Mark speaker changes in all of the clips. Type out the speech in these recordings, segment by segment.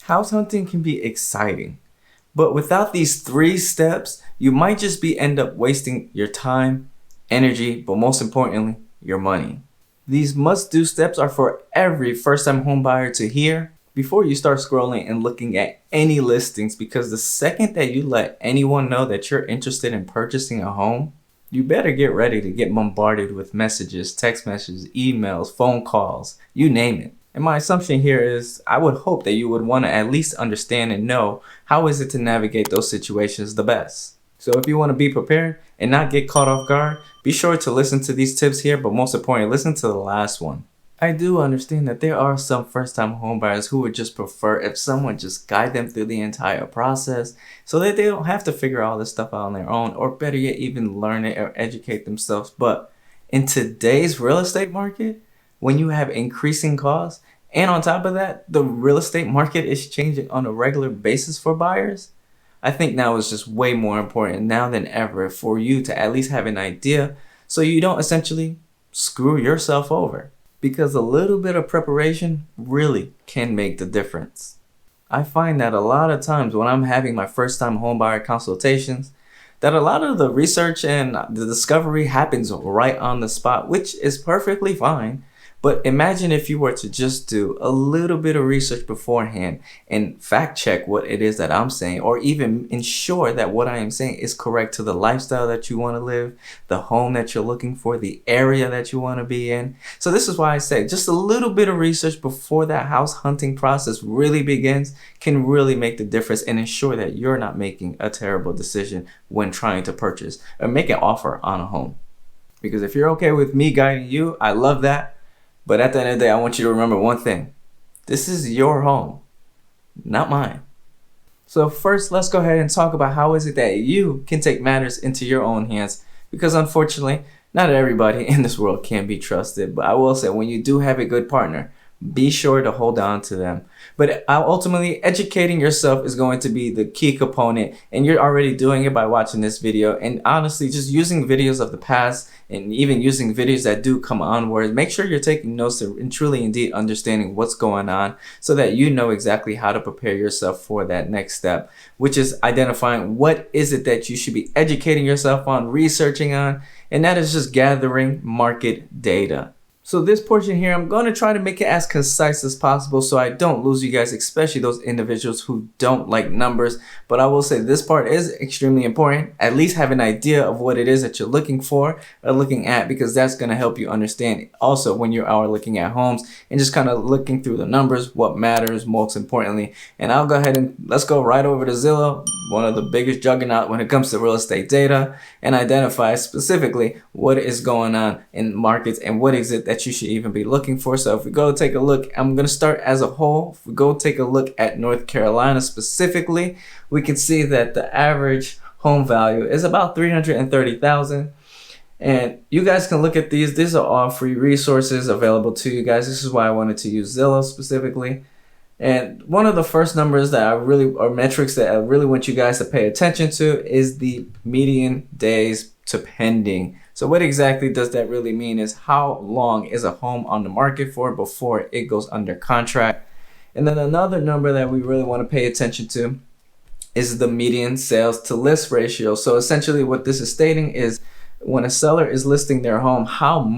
Speaker 1: House hunting can be exciting, but without these 3 steps, you might just end up wasting your time, energy, but most importantly, your money. These must-do steps are for every first-time home buyer to hear before you start scrolling and looking at any listings, because the second that you let anyone know that you're interested in purchasing a home, you better get ready to get bombarded with messages, text messages, emails, phone calls, you name it. And my assumption here is I would hope that you would want to at least understand and know how is it to navigate those situations the best. So if you want to be prepared and not get caught off guard, be sure to listen to these tips here, but most importantly, listen to the last one. I do understand that there are some first-time homebuyers who would just prefer if someone just guide them through the entire process so that they don't have to figure all this stuff out on their own, or better yet, even learn it or educate themselves. But in today's real estate market, when you have increasing costs, and on top of that, the real estate market is changing on a regular basis for buyers, I think now is just way more important now than ever for you to at least have an idea so you don't essentially screw yourself over. Because a little bit of preparation really can make the difference. I find that a lot of times when I'm having my first time homebuyer consultations, that a lot of the research and the discovery happens right on the spot, which is perfectly fine. But imagine if you were to just do a little bit of research beforehand and fact check what it is that I'm saying, or even ensure that what I am saying is correct to the lifestyle that you want to live, the home that you're looking for, the area that you want to be in. So this is why I say just a little bit of research before that house hunting process really begins can really make the difference and ensure that you're not making a terrible decision when trying to purchase or make an offer on a home. Because if you're okay with me guiding you, I love that. But at the end of the day, I want you to remember one thing. This is your home, not mine. So first, let's go ahead and talk about how is it that you can take matters into your own hands. Because unfortunately, not everybody in this world can be trusted. But I will say, when you do have a good partner, be sure to hold on to them. But ultimately, educating yourself is going to be the key component. And you're already doing it by watching this video. And honestly, just using videos of the past and even using videos that do come onward, make sure you're taking notes and truly indeed understanding what's going on so that you know exactly how to prepare yourself for that next step, which is identifying what is it that you should be educating yourself on, researching on, and that is just gathering market data. So this portion here, I'm going to try to make it as concise as possible so I don't lose you guys, especially those individuals who don't like numbers. But I will say this part is extremely important. At least have an idea of what it is that you're looking for or looking at, because that's going to help you understand also when you are looking at homes and just kind of looking through the numbers, what matters most importantly. And I'll go ahead and let's go right over to Zillow, one of the biggest juggernaut when it comes to real estate data, and identify specifically what is going on in markets and what is it that you should even be looking for. So if we go take a look, I'm going to start as a whole. If we go take a look at North Carolina specifically, we can see that the average home value is about $330,000. And you guys can look at these. These are all free resources available to you guys. This is why I wanted to use Zillow specifically. And one of the first numbers that or metrics that I really want you guys to pay attention to is the median days to pending. So what exactly does that really mean is how long is a home on the market for before it goes under contract. And then another number that we really want to pay attention to is the median sales to list ratio. So essentially what this is stating is when a seller is listing their home,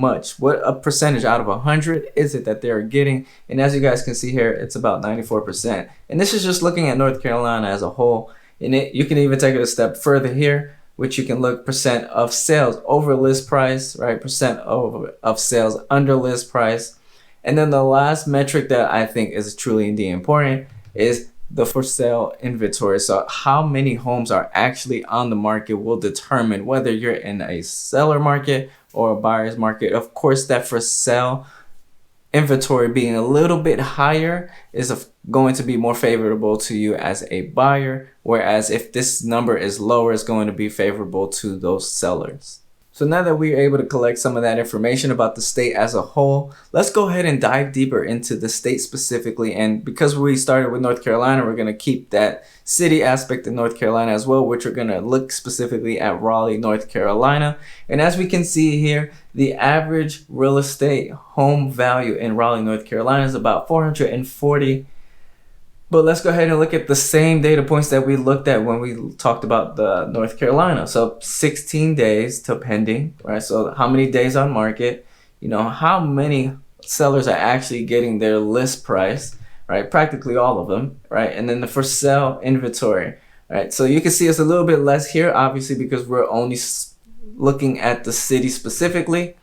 Speaker 1: what a percentage out of 100 is it that they're getting? And as you guys can see here, it's about 94%. And this is just looking at North Carolina as a whole. And you can even take it a step further here, which you can look percent of sales over list price, right? Percent of sales under list price. And then the last metric that I think is truly indeed important is the for sale inventory. So how many homes are actually on the market will determine whether you're in a seller market or a buyer's market. Of course, that for sale inventory being a little bit higher is going to be more favorable to you as a buyer, whereas if this number is lower, it's going to be favorable to those sellers. So now that we're able to collect some of that information about the state as a whole, let's go ahead and dive deeper into the state specifically. And because we started with North Carolina, we're going to keep that city aspect of North Carolina as well, which we're going to look specifically at Raleigh, North Carolina. And as we can see here, the average real estate home value in Raleigh, North Carolina is about $440,000 But let's go ahead and look at the same data points that we looked at when we talked about the North Carolina. So 16 days to pending, right? So how many days on market, how many sellers are actually getting their list price, right? Practically all of them, right? And then the for sale inventory, right? So you can see it's a little bit less here, obviously, because we're only looking at the city specifically.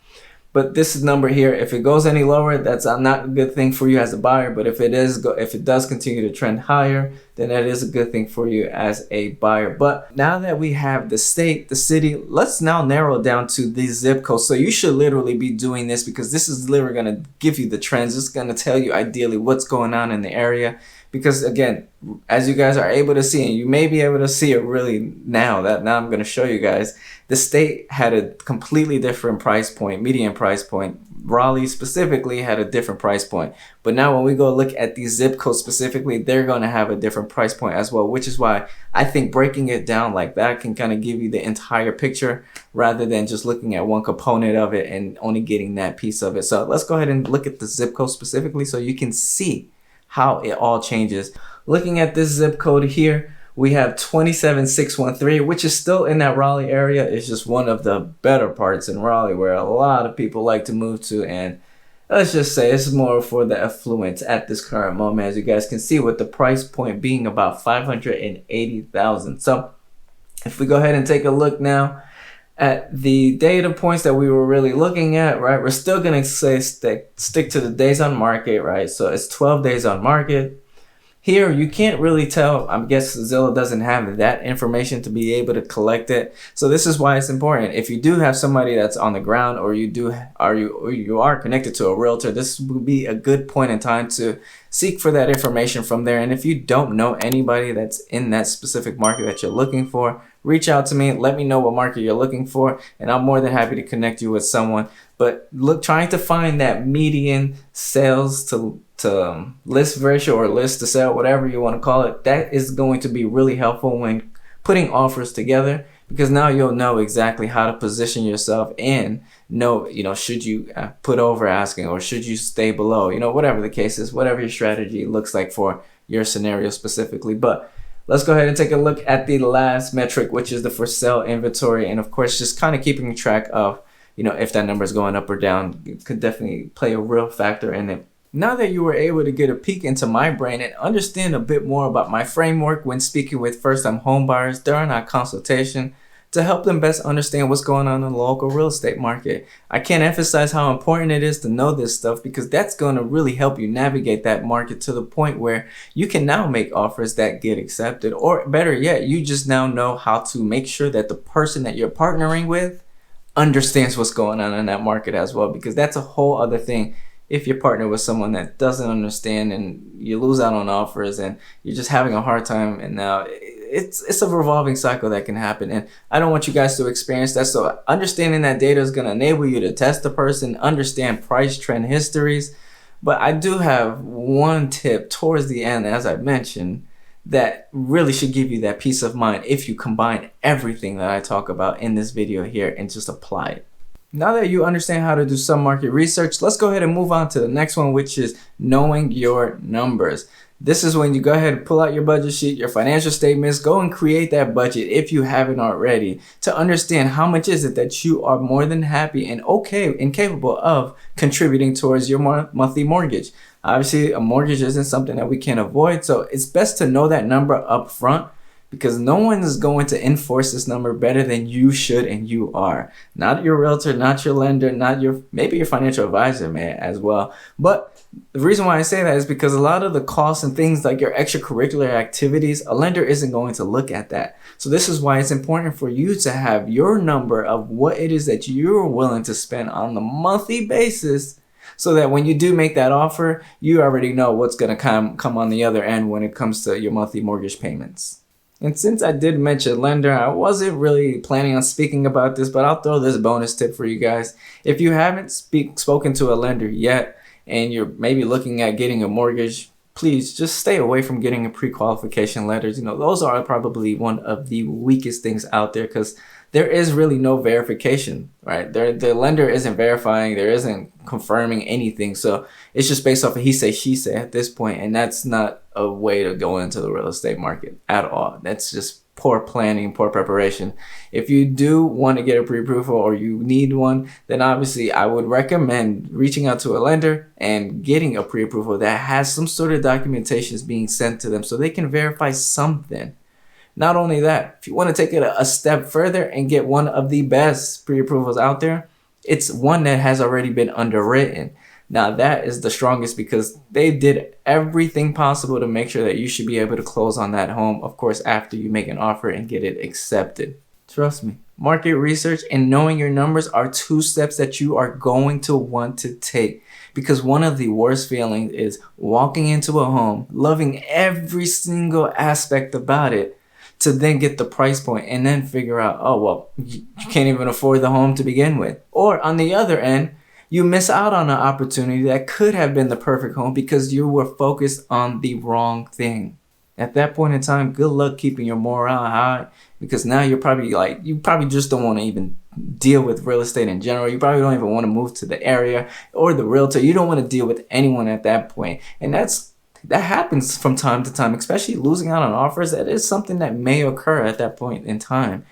Speaker 1: But this number here, if it goes any lower, that's not a good thing for you as a buyer. But if it does continue to trend higher, then that is a good thing for you as a buyer. But now that we have the state, the city, let's now narrow down to the zip code. So you should literally be doing this because this is literally going to give you the trends. It's going to tell you ideally what's going on in the area. Because again, as you guys are able to see, and you may be able to see it really now I'm going to show you guys, the state had a completely different price point, median price point. Raleigh specifically had a different price point. But now when we go look at these zip codes specifically, they're going to have a different price point as well, which is why I think breaking it down like that can kind of give you the entire picture rather than just looking at one component of it and only getting that piece of it. So let's go ahead and look at the zip code specifically so you can see how it all changes. Looking at this zip code here, we have 27613, which is still in that Raleigh area. It's just one of the better parts in Raleigh where a lot of people like to move to, and let's just say it's more for the affluent at this current moment, as you guys can see, with the price point being about 580,000. So if we go ahead and take a look now at the data points that we were really looking at, right, we're still going to say stick to the days on market, right? So it's 12 days on market. Here, you can't really tell. I guess Zillow doesn't have that information to be able to collect it. So this is why it's important. If you do have somebody that's on the ground, or you are connected to a realtor, this would be a good point in time to seek for that information from there. And if you don't know anybody that's in that specific market that you're looking for, reach out to me. Let me know what market you're looking for, and I'm more than happy to connect you with someone. But trying to find that median sales to list ratio, or list to sell, whatever you want to call it, that is going to be really helpful when putting offers together, because now you'll know exactly how to position yourself and know, should you put over asking or should you stay below, whatever the case is, whatever your strategy looks like for your scenario specifically. But let's go ahead and take a look at the last metric, which is the for sale inventory. And of course, just kind of keeping track of, if that number is going up or down, it could definitely play a real factor in it. Now that you were able to get a peek into my brain and understand a bit more about my framework when speaking with first-time home buyers during our consultation to help them best understand what's going on in the local real estate market, I can't emphasize how important it is to know this stuff, because that's going to really help you navigate that market to the point where you can now make offers that get accepted, or better yet, you just now know how to make sure that the person that you're partnering with understands what's going on in that market as well, because that's a whole other thing. If you partner with someone that doesn't understand and you lose out on offers and you're just having a hard time, and now it's a revolving cycle that can happen, and I don't want you guys to experience that. So understanding that data is going to enable you to test the person, understand price trend histories. But I do have one tip towards the end, as I mentioned, that really should give you that peace of mind if you combine everything that I talk about in this video here and just apply it. Now that you understand how to do some market research, let's go ahead and move on to the next one, which is knowing your numbers. This is when you go ahead and pull out your budget sheet, your financial statements, go and create that budget if you haven't already, to understand how much is it that you are more than happy and okay and capable of contributing towards your monthly mortgage. Obviously, a mortgage isn't something that we can avoid, so it's best to know that number up front, because no one is going to enforce this number better than you should, and you are. Not your realtor, not your lender, maybe your financial advisor, man, as well. But the reason why I say that is because a lot of the costs and things like your extracurricular activities, a lender isn't going to look at that. So this is why it's important for you to have your number of what it is that you're willing to spend on the monthly basis, so that when you do make that offer, you already know what's going to come on the other end when it comes to your monthly mortgage payments. And since I did mention lender, I wasn't really planning on speaking about this, but I'll throw this bonus tip for you guys. If you haven't spoken to a lender yet and you're maybe looking at getting a mortgage, please just stay away from getting a pre-qualification letters. Those are probably one of the weakest things out there, because there is really no verification, right? The lender isn't verifying, there isn't confirming anything. So it's just based off of he say, she say at this point, and that's not a way to go into the real estate market at all. That's just poor planning, poor preparation. If you do want to get a pre-approval or you need one, then obviously I would recommend reaching out to a lender and getting a pre-approval that has some sort of documentations being sent to them so they can verify something. Not only that, if you want to take it a step further and get one of the best pre-approvals out there, it's one that has already been underwritten. Now that is the strongest because they did everything possible to make sure that you should be able to close on that home, of course, after you make an offer and get it accepted. Trust me, market research and knowing your numbers are 2 steps that you are going to want to take, because one of the worst feelings is walking into a home, loving every single aspect about it, to then get the price point and then figure out, oh, well, you can't even afford the home to begin with. Or on the other end, you miss out on an opportunity that could have been the perfect home because you were focused on the wrong thing. At that point in time, good luck keeping your morale high, because now you're probably you probably just don't want to even deal with real estate in general. You probably don't even want to move to the area or the realtor. You don't want to deal with anyone at that point. And that happens from time to time, especially losing out on offers. That is something that may occur at that point in time.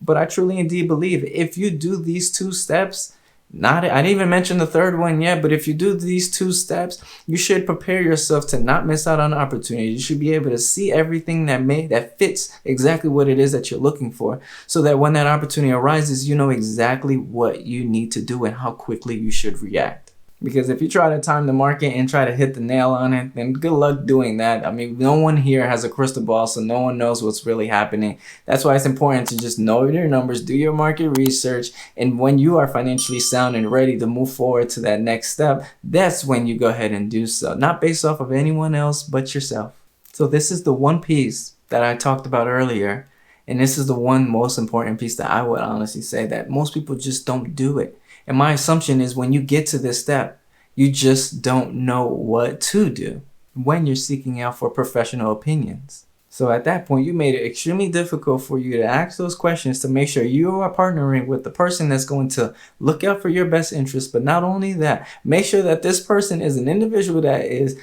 Speaker 1: But I truly indeed believe if you do these 2 steps, I didn't even mention the third one yet, but if you do these 2 steps, you should prepare yourself to not miss out on opportunities. You should be able to see everything that fits exactly what it is that you're looking for, so that when that opportunity arises, you know exactly what you need to do and how quickly you should react. Because if you try to time the market and try to hit the nail on it, then good luck doing that. I mean, no one here has a crystal ball, so no one knows what's really happening. That's why it's important to just know your numbers, do your market research, and when you are financially sound and ready to move forward to that next step, that's when you go ahead and do so. Not based off of anyone else but yourself. So this is the one piece that I talked about earlier, and this is the one most important piece that I would honestly say that most people just don't do it. And my assumption is when you get to this step, you just don't know what to do when you're seeking out for professional opinions. So at that point, you made it extremely difficult for you to ask those questions to make sure you are partnering with the person that's going to look out for your best interest. But not only that, make sure that this person is an individual that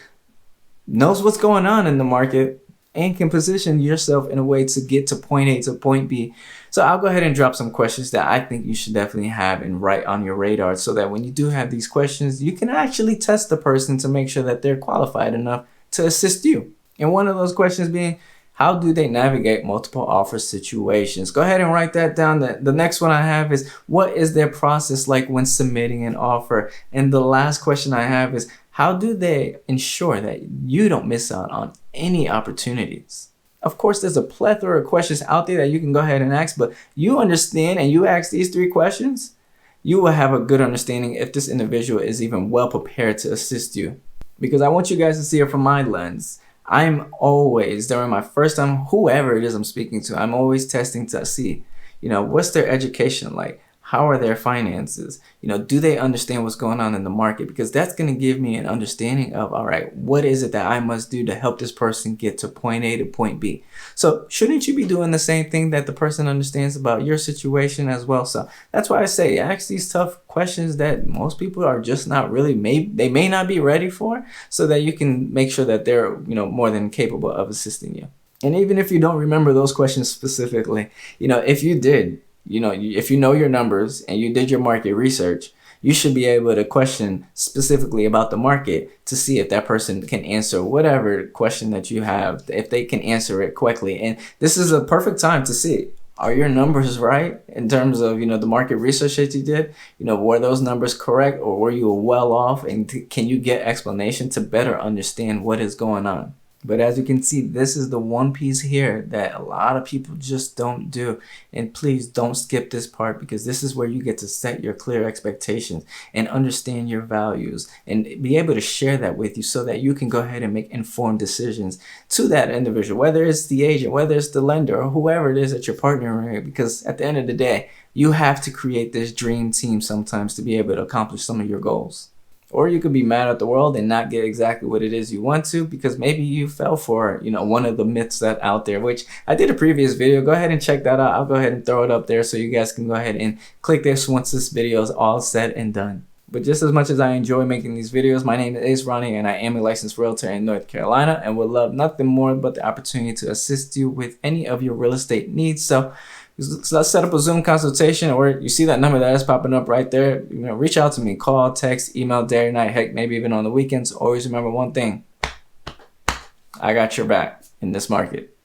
Speaker 1: knows what's going on in the market and can position yourself in a way to get to point A to point B. So I'll go ahead and drop some questions that I think you should definitely have and write on your radar, so that when you do have these questions, you can actually test the person to make sure that they're qualified enough to assist you. And one of those questions being, how do they navigate multiple offer situations? Go ahead and write that down. The next one I have is, what is their process like when submitting an offer? And the last question I have is, how do they ensure that you don't miss out on any opportunities? Of course, there's a plethora of questions out there that you can go ahead and ask, but you understand and you ask these 3 questions, you will have a good understanding if this individual is even well prepared to assist you. Because I want you guys to see it from my lens. I'm always, during my first time, whoever it is I'm speaking to, I'm always testing to see, what's their education like? How are their finances? Do they understand what's going on in the market? Because that's going to give me an understanding of, all right, what is it that I must do to help this person get to point A to point B? So shouldn't you be doing the same thing that the person understands about your situation as well? So that's why I say ask these tough questions that most people are just not really, they may not be ready for, so that you can make sure that they're, more than capable of assisting you. And even if you don't remember those questions specifically, if you did, if you know your numbers and you did your market research, you should be able to question specifically about the market to see if that person can answer whatever question that you have, if they can answer it quickly. And this is a perfect time to see, are your numbers right in terms of, the market research that you did? Were those numbers correct, or were you well off? And can you get explanation to better understand what is going on? But as you can see, this is the one piece here that a lot of people just don't do. And please don't skip this part, because this is where you get to set your clear expectations and understand your values and be able to share that with you, so that you can go ahead and make informed decisions to that individual, whether it's the agent, whether it's the lender, or whoever it is that you're partnering with. Because at the end of the day, you have to create this dream team sometimes to be able to accomplish some of your goals. Or you could be mad at the world and not get exactly what it is you want to, because maybe you fell for, one of the myths that out there, which I did a previous video. Go ahead and check that out. I'll go ahead and throw it up there so you guys can go ahead and click this once this video is all said and done. But just as much as I enjoy making these videos, my name is Roney and I am a licensed realtor in North Carolina and would love nothing more but the opportunity to assist you with any of your real estate needs. So let's set up a Zoom consultation, or you see that number that is popping up right there. Reach out to me, call, text, email, day or night, heck, maybe even on the weekends. Always remember one thing: I got your back in this market.